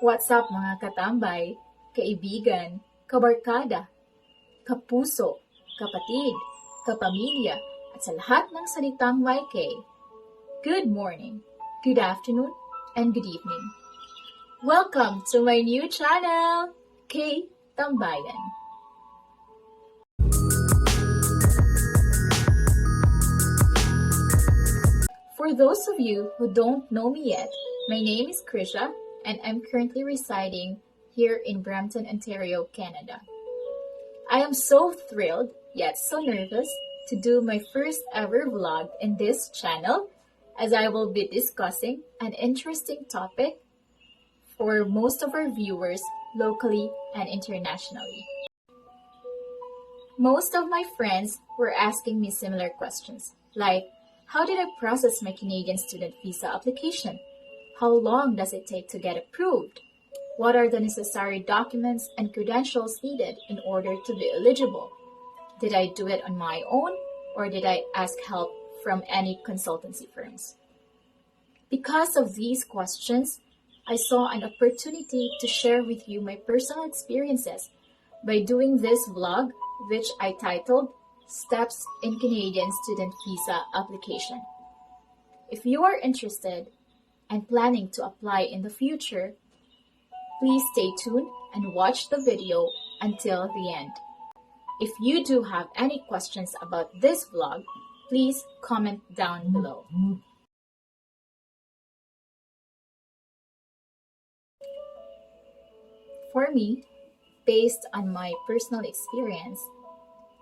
What's up mga katambay, kaibigan, kabarkada, kapuso, kapatid, kapamilya, at sa lahat ng salitang may K. Good morning, good afternoon, and good evening. Welcome to my new channel, K Tambayan. For those of you who don't know me yet, my name is Krisha, and I'm currently residing here in Brampton, Ontario, Canada. I am so thrilled, yet so nervous, to do my first ever vlog in this channel, as I will be discussing an interesting topic for most of our viewers locally and internationally. Most of my friends were asking me similar questions, like, how did I process my Canadian student visa application? How long does it take to get approved? What are the necessary documents and credentials needed in order to be eligible? Did I do it on my own, or did I ask help from any consultancy firms? Because of these questions, I saw an opportunity to share with you my personal experiences by doing this vlog, which I titled Steps in Canadian Student Visa Application. If you are interested and planning to apply in the future, please stay tuned and watch the video until the end. If you do have any questions about this vlog, please comment down below. For me, based on my personal experience,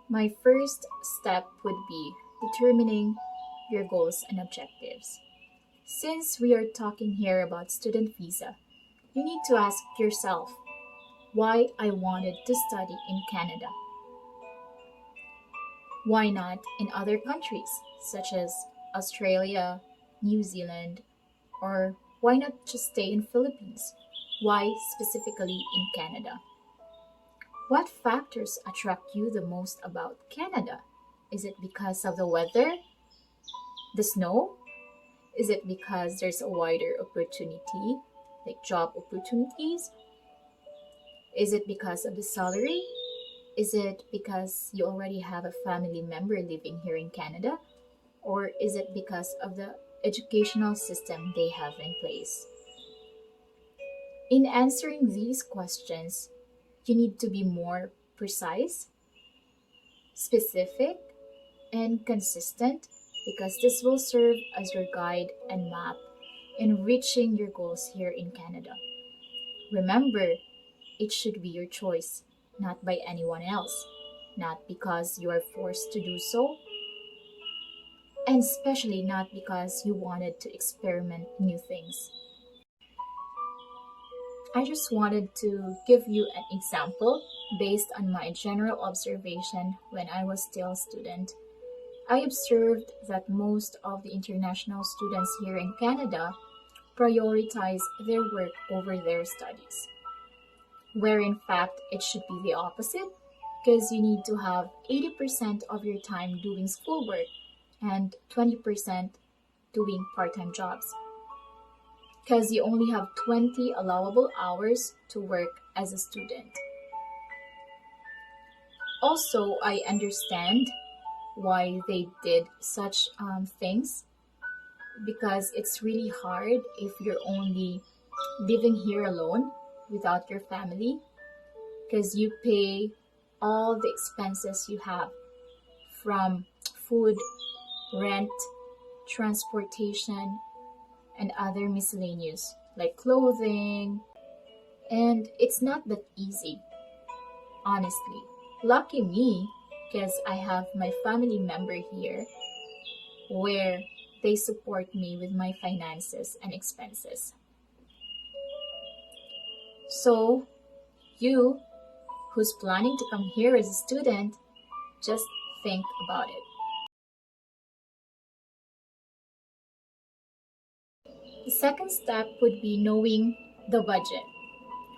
my first step would be determining your goals and objectives. Since we are talking here about student visa, you need to ask yourself why I wanted to study in Canada. Why not in other countries such as Australia, New Zealand, or why not just stay in Philippines? Why specifically in Canada? What factors attract you the most about Canada? Is it because of the weather? The snow? Is it because there's a wider opportunity, like job opportunities? Is it because of the salary? Is it because you already have a family member living here in Canada? Or is it because of the educational system they have in place? In answering these questions, you need to be more precise, specific, and consistent, because this will serve as your guide and map in reaching your goals here in Canada. Remember, it should be your choice, not by anyone else, not because you are forced to do so, and especially not because you wanted to experiment new things. I just wanted to give you an example based on my general observation when I was still a student. I observed that most of the international students here in Canada prioritize their work over their studies, where in fact it should be the opposite, because you need to have 80% of your time doing schoolwork and 20% doing part-time jobs, because you only have 20 allowable hours to work as a student. Also, I understand why they did such things, because it's really hard if you're only living here alone without your family, because you pay all the expenses you have, from food, rent, transportation, and other miscellaneous like clothing, and it's not that easy, honestly. Lucky me, because I have my family member here where they support me with my finances and expenses. So, you who's planning to come here as a student, just think about it. The second step would be knowing the budget.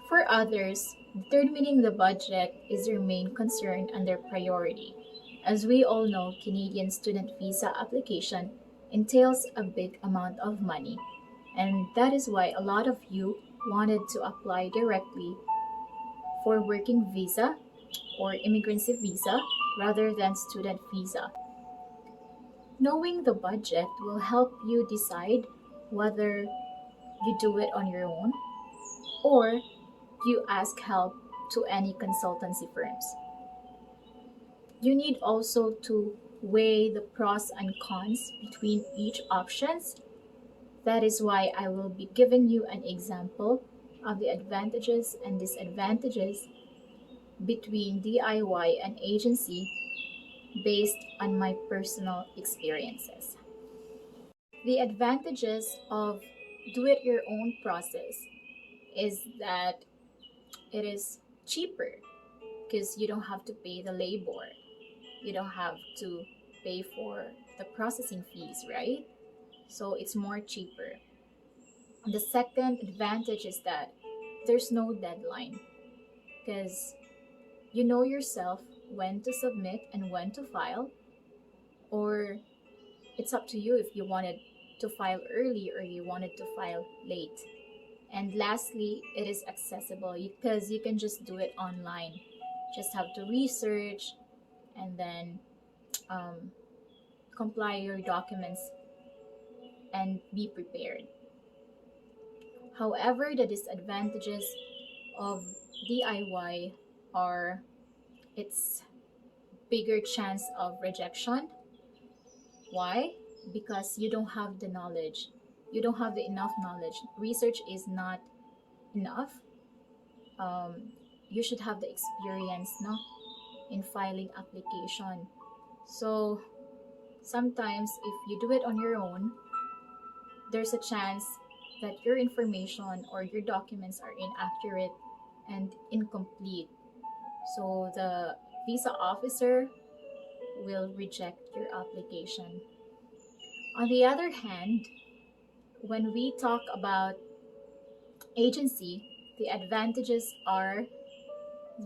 For others, determining the budget is their main concern and their priority. As we all know, Canadian student visa application entails a big amount of money, and that is why a lot of you wanted to apply directly for working visa or immigrancy visa rather than student visa. Knowing the budget will help you decide whether you do it on your own or you ask help to any consultancy firms. You need also to weigh the pros and cons between each options. That is why I will be giving you an example of the advantages and disadvantages between DIY and agency based on my personal experiences. The advantages of do it your own process is that it is cheaper because you don't have to pay the labor. You don't have to pay for the processing fees, right? So it's more cheaper. The second advantage is that there's no deadline because you know yourself when to submit and when to file, or it's up to you if you wanted to file early or you wanted to file late. And lastly, it is accessible because you can just do it online. Just have to research and then comply your documents and be prepared. However, the disadvantages of DIY are its bigger chance of rejection. Why? Because you don't have the knowledge. You don't have the enough knowledge. Research is not enough. You should have the experience, no, in filing application. So sometimes if you do it on your own, there's a chance that your information or your documents are inaccurate and incomplete. So the visa officer will reject your application. On the other hand, when we talk about agency, the advantages are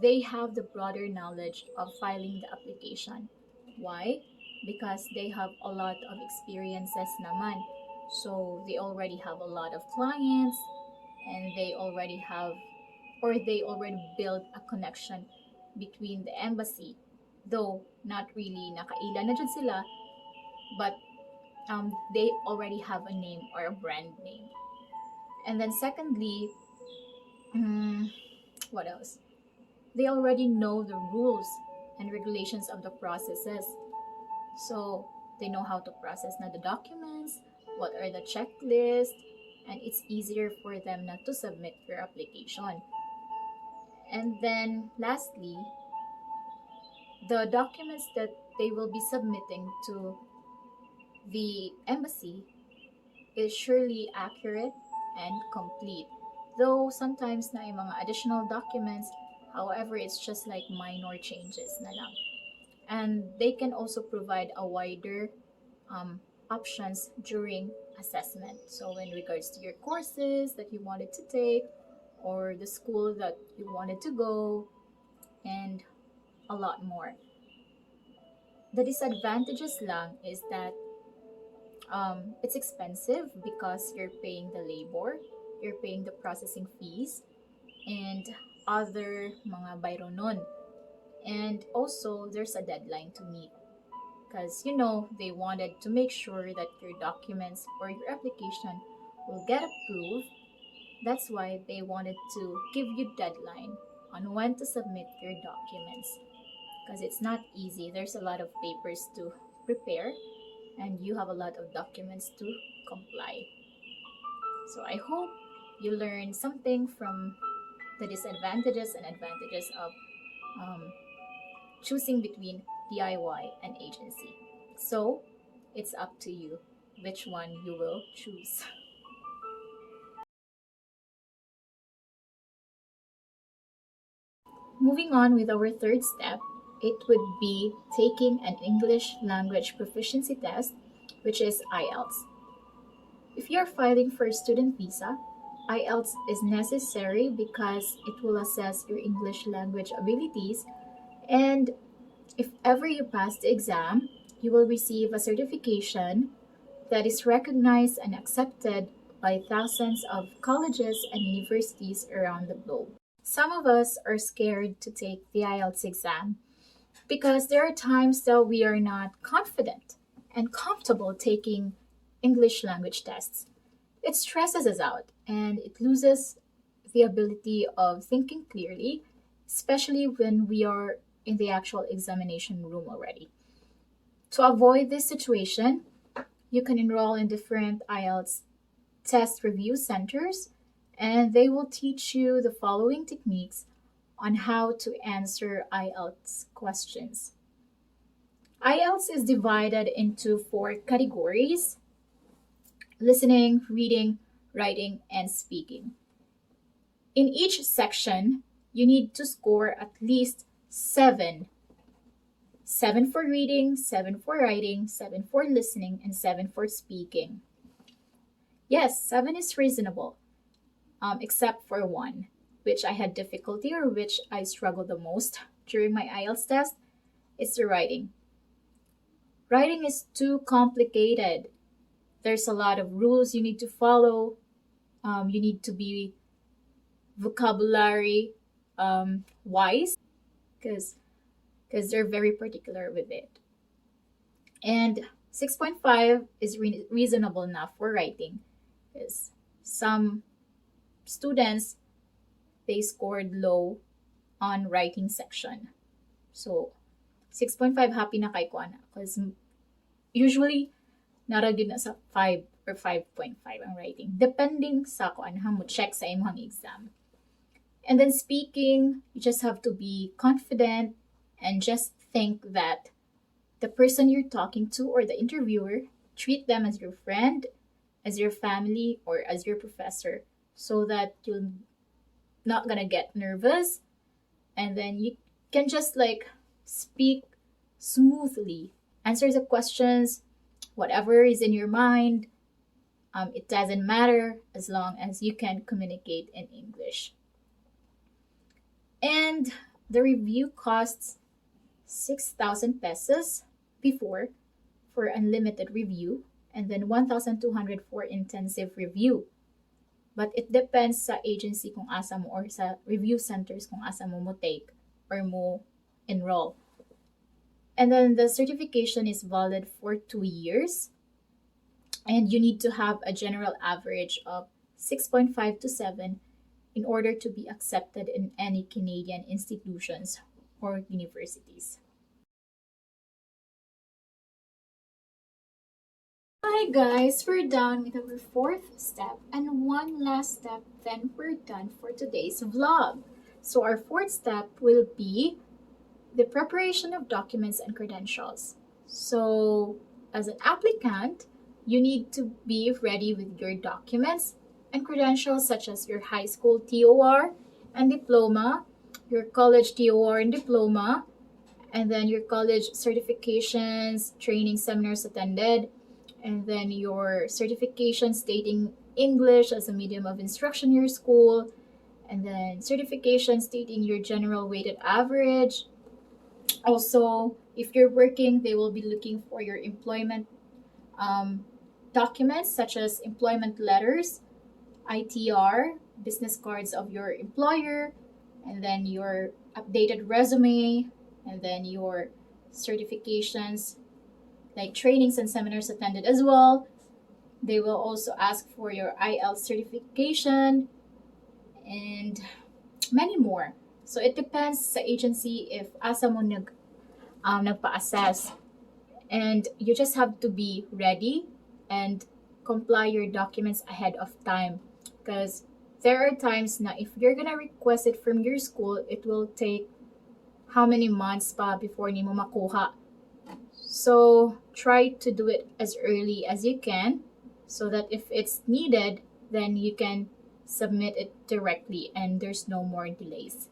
they have the broader knowledge of filing the application. Why? Because they have a lot of experiences naman. So they already have a lot of clients and they already built a connection between the embassy. Though not really nakaila na dyan sila, but they already have a name or a brand name. And then secondly, what else? They already know the rules and regulations of the processes. So they know how to process na the documents, what are the checklists, and it's easier for them not to submit your application. And then lastly, the documents that they will be submitting to the embassy is surely accurate and complete. Though sometimes na yung mga additional documents, however, it's just like minor changes na lang. And they can also provide a wider options during assessment. So in regards to your courses that you wanted to take or the school that you wanted to go and a lot more. The disadvantages lang is that it's expensive because you're paying the labor, you're paying the processing fees, and other mga bayro nun. And also, there's a deadline to meet because, they wanted to make sure that your documents or your application will get approved. That's why they wanted to give you deadline on when to submit your documents because it's not easy. There's a lot of papers to prepare and you have a lot of documents to comply. So I hope you learned something from the disadvantages and advantages of choosing between DIY and agency. So it's up to you which one you will choose. Moving on with our third step, it would be taking an English language proficiency test, which is IELTS. If you're filing for a student visa, IELTS is necessary because it will assess your English language abilities, and if ever you pass the exam, you will receive a certification that is recognized and accepted by thousands of colleges and universities around the globe. Some of us are scared to take the IELTS exam because there are times that we are not confident and comfortable taking English language tests. It stresses us out and it loses the ability of thinking clearly, especially when we are in the actual examination room already. To avoid this situation, you can enroll in different IELTS test review centers, and they will teach you the following techniques on how to answer IELTS questions. IELTS is divided into 4 categories: listening, reading, writing, and speaking. In each section, you need to score at least 7. 7 for reading, 7 for writing, 7 for listening, and 7 for speaking. Yes, 7 is reasonable, except for 1, which I had difficulty or which I struggled the most during my IELTS test. It's the writing. Writing is too complicated. There's a lot of rules you need to follow. You need to be vocabulary wise because they're very particular with it. And 6.5 is reasonable enough for writing because some students, they scored low on writing section. So 6.5 happy na kay ko ana because usually nara gyud na sa 5 or 5.5 ang writing depending sa kung ano mo check sa imong exam. And then speaking, you just have to be confident and just think that the person you're talking to or the interviewer, treat them as your friend, as your family, or as your professor so that you're not gonna get nervous, and then you can just speak smoothly, answer the questions, whatever is in your mind. It doesn't matter as long as you can communicate in English. And the review costs 6,000 pesos before for unlimited review, and then 1,200 for intensive review. But it depends sa agency kung asa mo or sa review centers kung asa mo take or mo enroll. And then the certification is valid for 2 years, and you need to have a general average of 6.5 to 7 in order to be accepted in any Canadian institutions or universities. Hi guys, we're done with our 4th step and one last step, then we're done for today's vlog. So our 4th step will be the preparation of documents and credentials. So as an applicant, you need to be ready with your documents and credentials such as your high school TOR and diploma, your college TOR and diploma, and then your college certifications, training seminars attended, and then your certification stating English as a medium of instruction in your school, and then certification stating your general weighted average. Also, if you're working, they will be looking for your employment documents such as employment letters, ITR, business cards of your employer, and then your updated resume, and then your certifications like trainings and seminars attended as well. They will also ask for your IELTS certification and many more. So it depends sa agency if asa mo nagpa-assess. And you just have to be ready and comply your documents ahead of time, because there are times na if you're gonna request it from your school, it will take how many months pa before nimo makuha. So try to do it as early as you can so that if it's needed, then you can submit it directly and there's no more delays.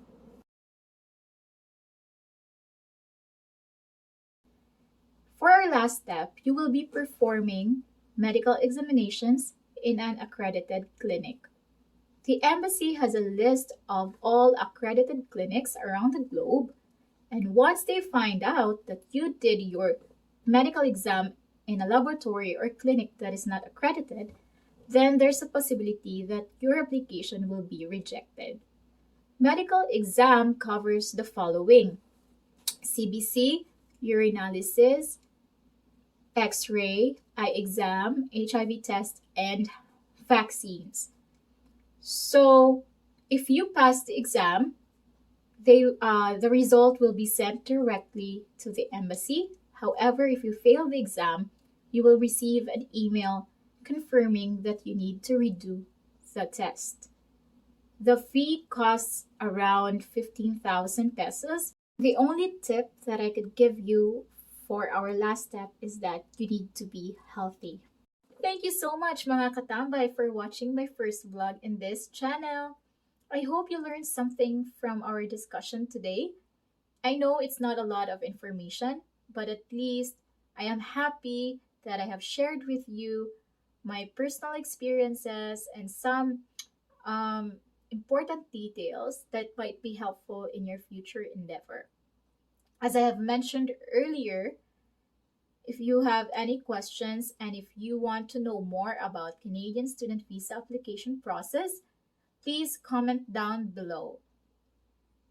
For our last step, you will be performing medical examinations in an accredited clinic. The embassy has a list of all accredited clinics around the globe, and once they find out that you did your medical exam in a laboratory or clinic that is not accredited, then there's a possibility that your application will be rejected. Medical exam covers the following: CBC, urinalysis, X-ray, eye exam, HIV test, and vaccines. So, if you pass the exam, the result will be sent directly to the embassy. However, if you fail the exam, you will receive an email confirming that you need to redo the test. The fee costs around 15,000 pesos. The only tip that I could give you for our last step is that you need to be healthy. Thank you so much mga katambay for watching my first vlog in this channel. I hope you learned something from our discussion today. I know it's not a lot of information, but at least I am happy that I have shared with you my personal experiences and some important details that might be helpful in your future endeavor. As I have mentioned earlier, if you have any questions and if you want to know more about Canadian student visa application process, please comment down below.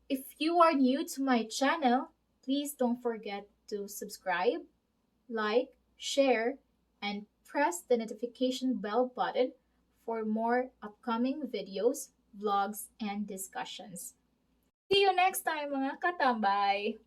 If you are new to my channel, please don't forget to subscribe, like, share, and press the notification bell button for more upcoming videos, vlogs, and discussions. See you next time mga katambay!